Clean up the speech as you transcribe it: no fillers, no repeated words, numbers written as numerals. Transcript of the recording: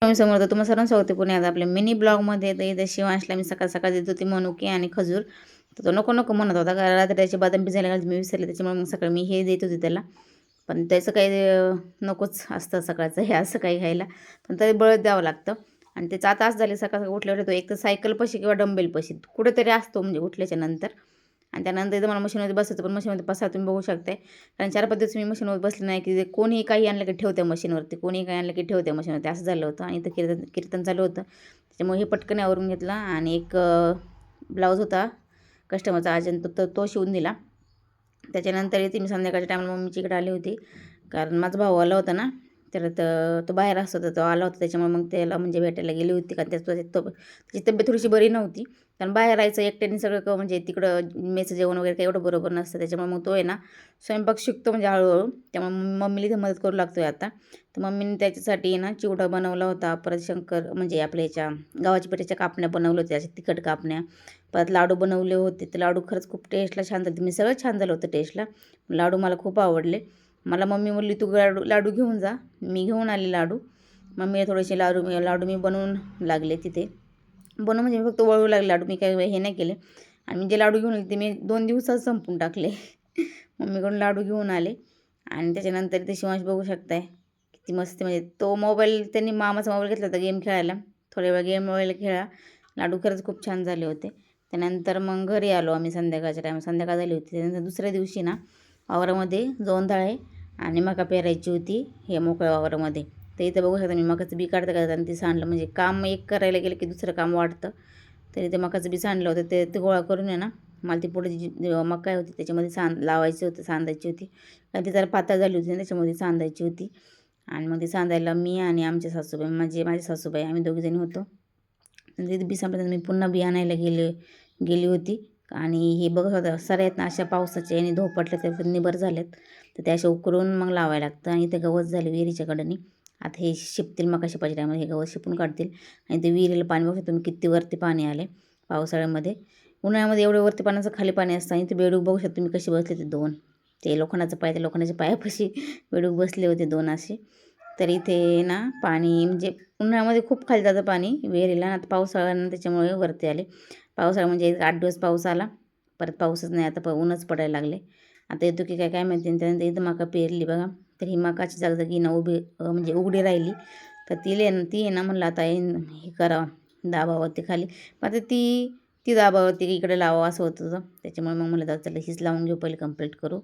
स्वामी समर्थ. तुम्हाला सर्वांना स्वागत आहे पुन्हा एकदा आपल्या मिनी ब्लॉगमध्ये. तर इथे शिवांशला मी सकाळ सकाळ देत होती मनुके आणि खजूर. तर तो नको नको म्हणत होता, कारण रात्री त्याची बदाम भिजायला घालते मी विसरले, त्याच्यामुळे मग सकाळी मी हे देत होते त्याला. पण त्याचं काही नकोच असतं सकाळचं हे असं काही खायला, पण तरी बळत द्यावं लागतं. आणि त्याचं आता असं झालं, सकाळ उठल्या उठल्या तो एक तर सायकलपाशी किंवा डंबेलपाशी कुठेतरी असतो, म्हणजे उठल्याच्या नंतर. आणि त्यानंतर इथं मला मशीनमध्ये बसायचं, पण मशीनमध्ये बसा तुम्ही बघू शकताय, कारण 4-5 दिवस मी मशीनवर बसले नाही, की कोणीही काही आणलं की ठेवत्या मशीनवरती, कोणीही काही आणलं की ठेवत्या मशीनवरती, असं झालं होतं. आणि इथं कीर्तन चालू होतं, त्याच्यामुळे हे पटकन आवरून घेतला. आणि एक ब्लाऊज होता कस्टमरचा अर्जंट, तो शिवून दिला. त्याच्यानंतर येते मी संध्याकाळच्या टायमाला मम्मीच्या इकडे आली होती, कारण माझा भाऊ आला होता ना, तर तो बाहेर असतो, तर तो आला होता, त्याच्यामुळे मग त्याला म्हणजे भेटायला गेली होती, कारण त्याची तब्येत थोडीशी बरी नव्हती. कारण बाहेर राहायचं एकट्याने सगळं म्हणजे तिकडं मेचं जेवण वगैरे काही एवढं बरोबर नसतं, त्याच्यामुळे मग तो आहे ना स्वयंपाक शिकतो म्हणजे हळूहळू, त्यामुळे मम्मीला इथे मदत करू लागतो आता. तर मम्मीने त्याच्यासाठी ना चिवडा बनवला होता, परत शंकर म्हणजे आपल्या ह्याच्या गव्हाची पिठाच्या कापण्या बनवल्या होत्या, अशा तिखट कापण्या, परत लाडू बनवले होते. ते लाडू खरंच खूप टेस्टला छान झाले, मी सगळं छान झालं होतं टेस्टला. लाडू मला खूप आवडले. मला मम्मी बोलली तू लाडू घेऊन जा, मी घेऊन आले लाडू. मम्मी थोडेसे लाडू मी बनवून लागले तिथे. बनवून म्हणजे मी फक्त वळू लागले लाडू, मी काही हे नाही केले. आणि मी जे लाडू घेऊन आले ते मी 2 दिवसात संपवून टाकले. मम्मीकडून लाडू घेऊन आले. आणि त्याच्यानंतर ते शिवांश बघू शकताय किती मस्त, म्हणजे तो मोबाईल त्यांनी मामाचा मोबाईल घेतला होता गेम खेळायला, थोड्या वेळ गेम वगैरे खेळा. लाडू खरंच खूप छान झाले होते. त्यानंतर मग घरी आलो आम्ही संध्याकाळच्या टायमा, संध्याकाळ झाली होती. त्यानंतर दुसऱ्या दिवशी ना वावरामध्ये जोंधळे आणि मका पेरायची होती हे मोकळ्या वावरामध्ये. तर इथं बघू शकता मी मकाचं बी काढता काढता आणि ते सांडलं, म्हणजे काम एक करायला गेलं की दुसरं काम वाढतं. तरी ते मकाचं बी सांडलं होतं, ते गोळा करून आहे ना मला ती पुढे जी मका होती त्याच्यामध्ये लावायची होती, सांदायची होती, कारण ती जरा पातळ झाली होती त्याच्यामध्ये सांदायची होती. आणि मग ती सांदायला मी आणि आमच्या सासूबाई, माझी सासूबाई, आम्ही दोघीजणी होतो. आणि तिथे बी संपल्यानंतर मी पुन्हा बी आणायला गेली होती. आणि हे बघत होतं सऱ्या आहेत ना अशा पावसाच्या आणि धोपटल्या त्या निबर झाल्यात, तर त्या अशा उकरून मग लावायला लागतं. आणि ते गवत झाले विहिरीच्या कडेने, आता हे शिपतील मग कशा पाहिजे टायमध्ये हे गवत शिपून काढतील. आणि ते विहिरीला पाणी बघू तुम्ही किती वरती पाणी आले पावसाळ्यामध्ये. उन्हाळ्यामध्ये एवढे वरती पाण्याचं खाली पाणी असतं. आणि ते बेडूक बघू शकता तुम्ही कशी बसले, ते 2 ते लोखंडाचं पाय, त्या लोखंडाच्या पायापाशी बेडूक बसले होते 2 असे. तर इथे ना पाणी म्हणजे उन्हाळ्यामध्ये खूप खाली जातं पाणी विहिरीला, आता पावसाळ्यानं त्याच्यामुळे वरती आले. पावसाळा म्हणजे 8 दिवस पाऊस आला, परत पाऊसच नाही, आता ऊनच पडायला लागले. आता येतो की काय माहिती. त्यानंतर इथं मका पेरली बघा, तर ही मकाची जागजागी ना म्हणजे उघडी राहिली. तर ती आहे ना म्हणलं आता हे करावं दाबावरती खाली, मग आता ती दाबावरती इकडे लावावं असं होत होतं. त्याच्यामुळे मग म्हणलं चला हीच लावून घेऊ, पहिले कंप्लीट करू.